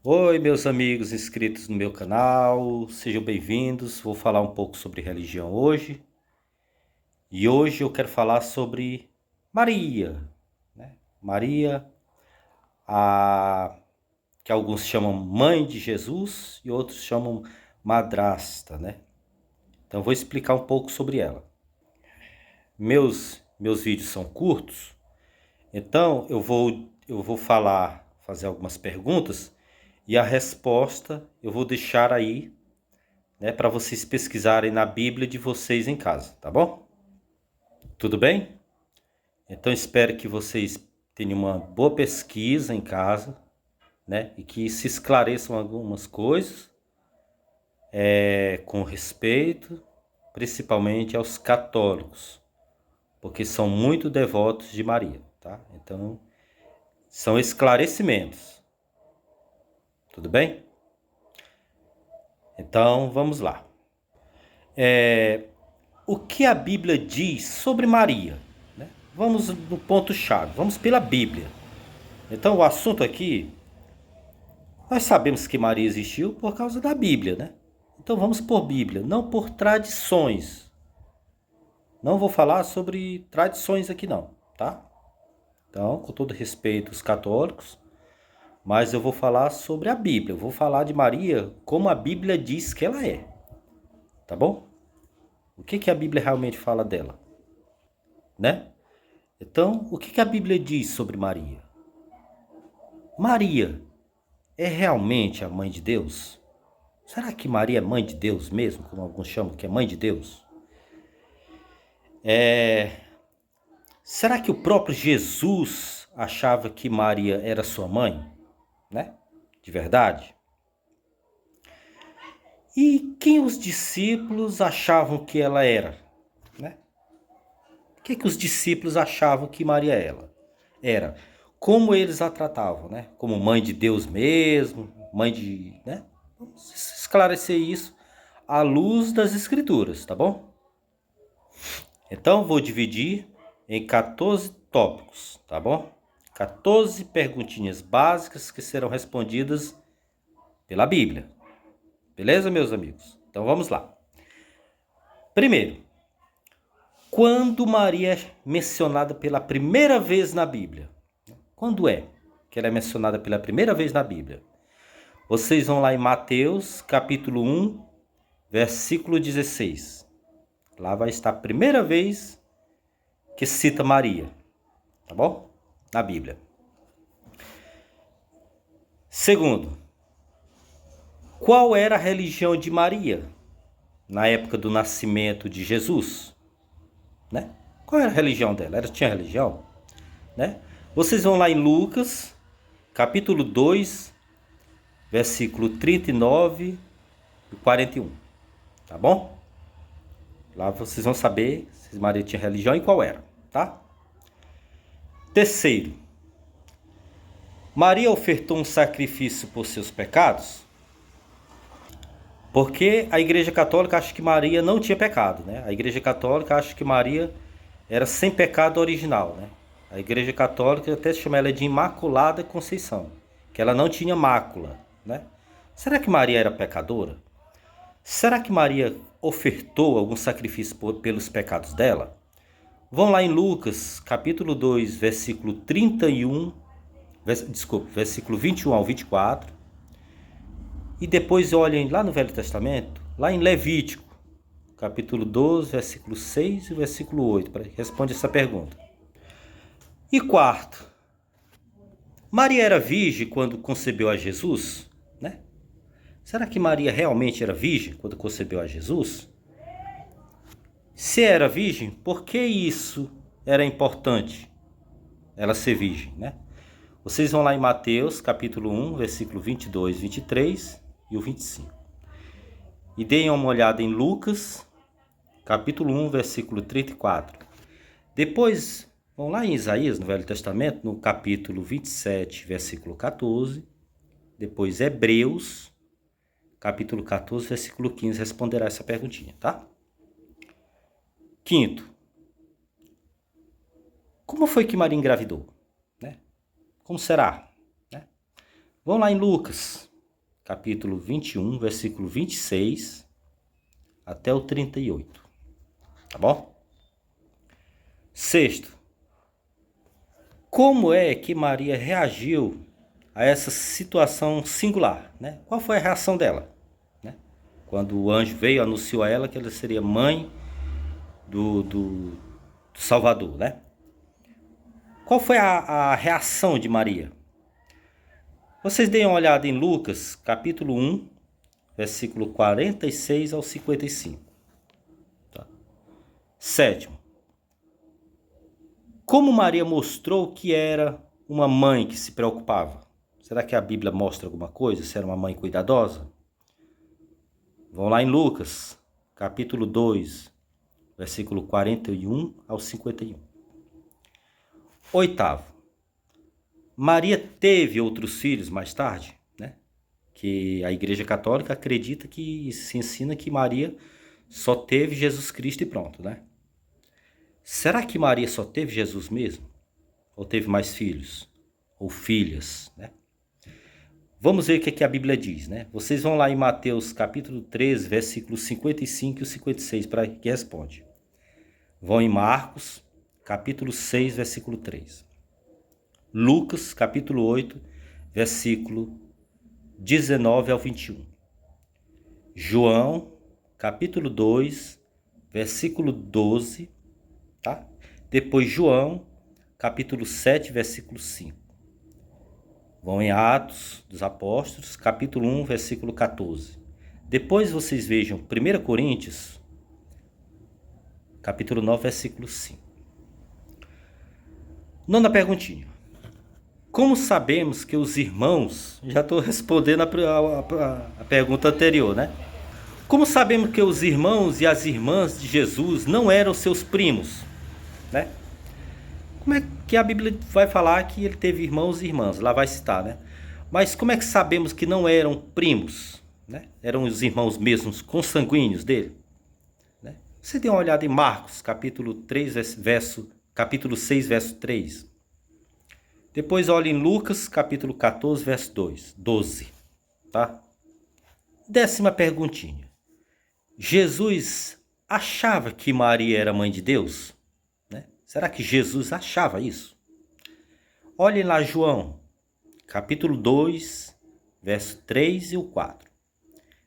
Oi, meus amigos inscritos no meu canal, sejam bem-vindos. Vou falar um pouco sobre religião hoje. E hoje eu quero falar sobre Maria, né? Maria, a que alguns chamam mãe de Jesus e outros chamam madrasta, né? Então vou explicar um pouco sobre ela. Meus vídeos são curtos, então eu vou fazer algumas perguntas e a resposta eu vou deixar aí, né, para vocês pesquisarem na Bíblia de vocês em casa, tá bom? Tudo bem? Então espero que vocês tenham uma boa pesquisa em casa, né, e que se esclareçam algumas coisas, com respeito, principalmente aos católicos, porque são muito devotos de Maria, tá? Então são esclarecimentos, tudo bem? Então vamos lá. O que a Bíblia diz sobre Maria? Né? Vamos no ponto-chave, vamos pela Bíblia. Então o assunto aqui, nós sabemos que Maria existiu por causa da Bíblia, né? Então vamos por Bíblia, não por tradições. Não vou falar sobre tradições aqui não, tá? Então, com todo respeito aos católicos, mas eu vou falar sobre a Bíblia. Eu vou falar de Maria como a Bíblia diz que ela é, tá bom? O que a Bíblia realmente fala dela, né? Então, o que a Bíblia diz sobre Maria? Maria é realmente a mãe de Deus? Será que Maria é mãe de Deus mesmo, como alguns chamam que é mãe de Deus? Será que o próprio Jesus achava que Maria era sua mãe, né? De verdade? E quem os discípulos achavam que ela era, né? O que os discípulos achavam que Maria era? Como eles a tratavam, né? Como mãe de Deus mesmo, mãe de, né? Vamos esclarecer isso à luz das escrituras, tá bom? Então vou dividir em 14 tópicos, tá bom? 14 perguntinhas básicas que serão respondidas pela Bíblia. Beleza, meus amigos? Então vamos lá. Primeiro, quando Maria é mencionada pela primeira vez na Bíblia? Quando é que ela é mencionada pela primeira vez na Bíblia? Vocês vão lá em Mateus, capítulo 1, versículo 16. Lá vai estar a primeira vez que cita Maria, tá bom? Na Bíblia. Segundo, qual era a religião de Maria na época do nascimento de Jesus? Né? Qual era a religião dela? Ela tinha religião? Né? Vocês vão lá em Lucas, capítulo 2, versículo 39 e 41. Tá bom? Lá vocês vão saber se Maria tinha religião e qual era, tá? Terceiro, Maria ofertou um sacrifício por seus pecados? Porque a Igreja Católica acha que Maria não tinha pecado, né? A Igreja Católica acha que Maria era sem pecado original, né? A Igreja Católica até chama ela de Imaculada Conceição, que ela não tinha mácula, né? Será que Maria era pecadora? Será que Maria ofertou algum sacrifício pelos pecados dela? Vão lá em Lucas, capítulo 2, versículo 31, versículo 21 ao 24. E depois olhem lá no Velho Testamento, lá em Levítico, capítulo 12, versículo 6 e versículo 8, para responde essa pergunta. E quarto, Maria era virgem quando concebeu a Jesus, né? Será que Maria realmente era virgem quando concebeu a Jesus? Se era virgem, por que isso era importante? Ela ser virgem, né? Vocês vão lá em Mateus, capítulo 1, versículo 22, 23 e o 25. E deem uma olhada em Lucas, capítulo 1, versículo 34. Depois, vão lá em Isaías, no Velho Testamento, no capítulo 27, versículo 14. Depois Hebreus, capítulo 14, versículo 15, responderá essa perguntinha, tá? Quinto, como foi que Maria engravidou? Né? Como será? Né? Vamos lá em Lucas, capítulo 21, versículo 26 até o 38. Tá bom? Sexto, como é que Maria reagiu a essa situação singular, né? Qual foi a reação dela, né? Quando o anjo veio e anunciou a ela que ela seria mãe do Salvador, né? Qual foi a reação de Maria? Vocês deem uma olhada em Lucas, capítulo 1, versículo 46 ao 55. Tá? Sétimo, como Maria mostrou que era uma mãe que se preocupava? Será que a Bíblia mostra alguma coisa? Se era uma mãe cuidadosa? Vão lá em Lucas, capítulo 2, versículo 41 ao 51. Oitavo, Maria teve outros filhos mais tarde, né? Que a Igreja Católica acredita que se ensina que Maria só teve Jesus Cristo e pronto, né? Será que Maria só teve Jesus mesmo? Ou teve mais filhos? Ou filhas, né? Vamos ver o que a Bíblia diz, né? Vocês vão lá em Mateus capítulo 13, versículos 55 e 56 para que responde. Vão em Marcos, capítulo 6, versículo 3. Lucas, capítulo 8, versículo 19 ao 21. João, capítulo 2, versículo 12, tá? Depois João, capítulo 7, versículo 5. Vão em Atos dos Apóstolos, capítulo 1, versículo 14. Depois vocês vejam 1 Coríntios, capítulo 9, versículo 5. Nona perguntinha. Como sabemos que os irmãos... Já estou respondendo a pergunta anterior, né? Como sabemos que os irmãos e as irmãs de Jesus não eram seus primos, né? Como é que a Bíblia vai falar que ele teve irmãos e irmãs? Lá vai citar, né? Mas como é que sabemos que não eram primos, né? Eram os irmãos mesmos, consanguíneos dele, né? Você dê uma olhada em Marcos, capítulo 6, verso 3. Depois olhe em Lucas, capítulo 14, verso 12, tá? 10ª perguntinha. Jesus achava que Maria era mãe de Deus? Será que Jesus achava isso? Olhem lá João, capítulo 2, verso 3 e o 4.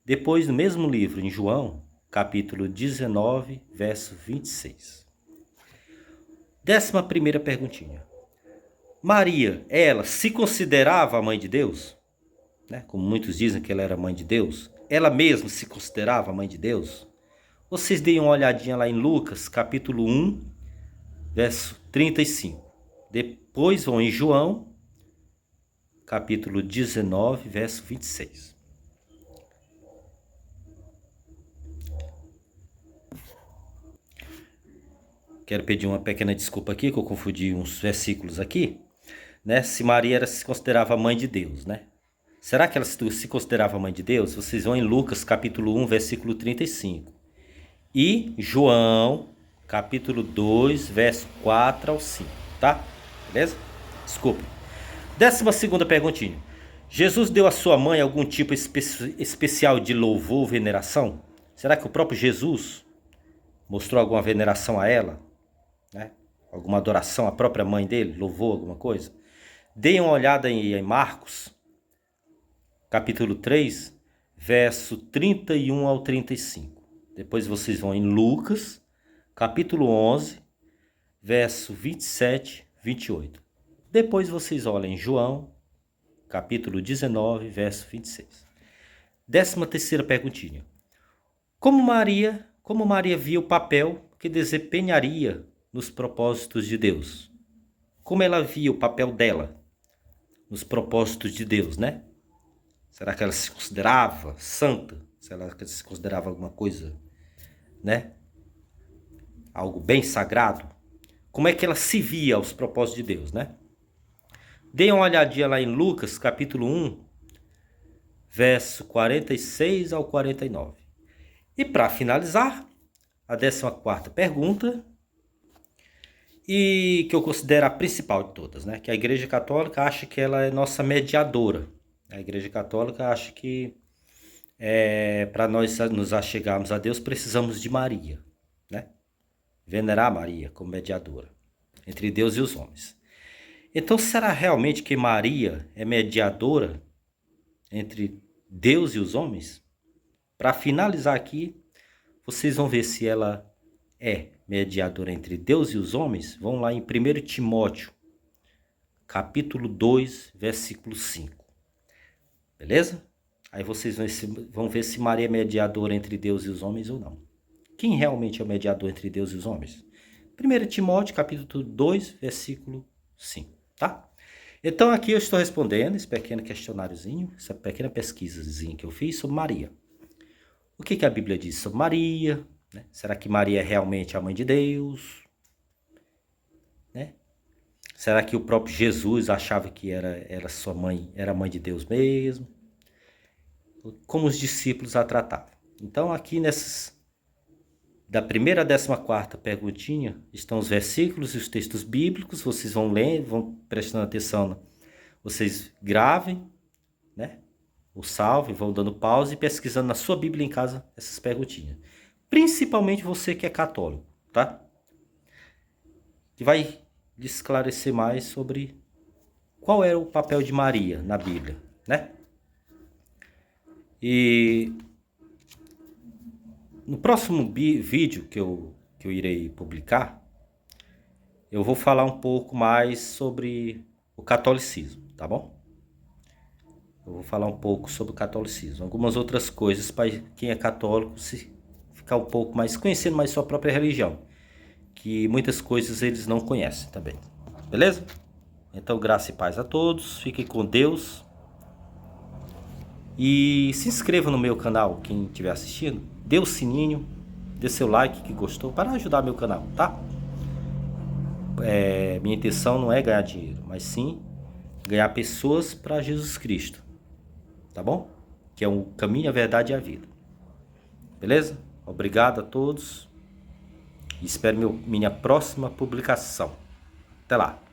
Depois, no mesmo livro, em João, capítulo 19, verso 26. 11ª perguntinha. Maria, ela se considerava a mãe de Deus? Né? Como muitos dizem que ela era mãe de Deus. Ela mesma se considerava a mãe de Deus? Vocês deem uma olhadinha lá em Lucas, capítulo 1, verso 35. Depois vão em João, capítulo 19, verso 26. Quero pedir uma pequena desculpa aqui, que eu confundi uns versículos aqui, né? Se Maria se considerava mãe de Deus, né? Será que ela se considerava mãe de Deus? Vocês vão em Lucas, capítulo 1, versículo 35. E João, capítulo 2, verso 4 ao 5, tá? Beleza? Desculpa. 12ª perguntinha. Jesus deu à sua mãe algum tipo especial de louvor ou veneração? Será que o próprio Jesus mostrou alguma veneração a ela? Né? Alguma adoração à própria mãe dele? Louvou alguma coisa? Deem uma olhada em Marcos, capítulo 3, verso 31 ao 35. Depois vocês vão em Lucas, capítulo 11, verso 27, 28. Depois vocês olhem em João, capítulo 19, verso 26. 13ª perguntinha. Como Maria via o papel que desempenharia nos propósitos de Deus? Como ela via o papel dela nos propósitos de Deus, né? Será que ela se considerava santa? Será que ela se considerava alguma coisa, né? Algo bem sagrado? Como é que ela se via aos propósitos de Deus, né? Deem uma olhadinha lá em Lucas, capítulo 1, verso 46 ao 49. E para finalizar, a 14ª pergunta, e que eu considero a principal de todas, né? Que a Igreja Católica acha que ela é nossa mediadora, A Igreja Católica acha que para nós nos achegarmos a Deus precisamos de Maria, né? Venerar Maria como mediadora entre Deus e os homens. Então, será realmente que Maria é mediadora entre Deus e os homens? Para finalizar aqui, vocês vão ver se ela é mediadora entre Deus e os homens. Vão lá em 1 Timóteo, capítulo 2, versículo 5. Beleza? Aí vocês vão ver se Maria é mediadora entre Deus e os homens ou não. Quem realmente é o mediador entre Deus e os homens? 1 Timóteo, capítulo 2, versículo 5, tá? Então aqui eu estou respondendo esse pequeno questionáriozinho, essa pequena pesquisazinha que eu fiz sobre Maria. O que a Bíblia diz sobre Maria? Né? Será que Maria é realmente a mãe de Deus? Né? Será que o próprio Jesus achava que era sua mãe, era mãe de Deus mesmo? Como os discípulos a tratavam. Então aqui da primeira à 14ª perguntinha estão os versículos e os textos bíblicos. Vocês vão lendo, vão prestando atenção. Vocês gravem, né? O salve, vão dando pausa e pesquisando na sua Bíblia em casa essas perguntinhas. Principalmente você que é católico, tá? Que vai lhe esclarecer mais sobre qual era o papel de Maria na Bíblia, né? E no próximo vídeo que eu irei publicar, eu vou falar um pouco mais sobre o catolicismo, tá bom? Eu vou falar um pouco sobre o catolicismo, algumas outras coisas para quem é católico se ficar um pouco mais conhecendo mais sua própria religião, que muitas coisas eles não conhecem também. Beleza? Então, graça e paz a todos, fiquem com Deus. E se inscreva no meu canal, quem estiver assistindo, dê o sininho, dê seu like que gostou, para ajudar meu canal, tá? Minha intenção não é ganhar dinheiro, mas sim ganhar pessoas para Jesus Cristo, tá bom? Que é o caminho, a verdade e a vida. Beleza? Obrigado a todos e espero minha próxima publicação. Até lá!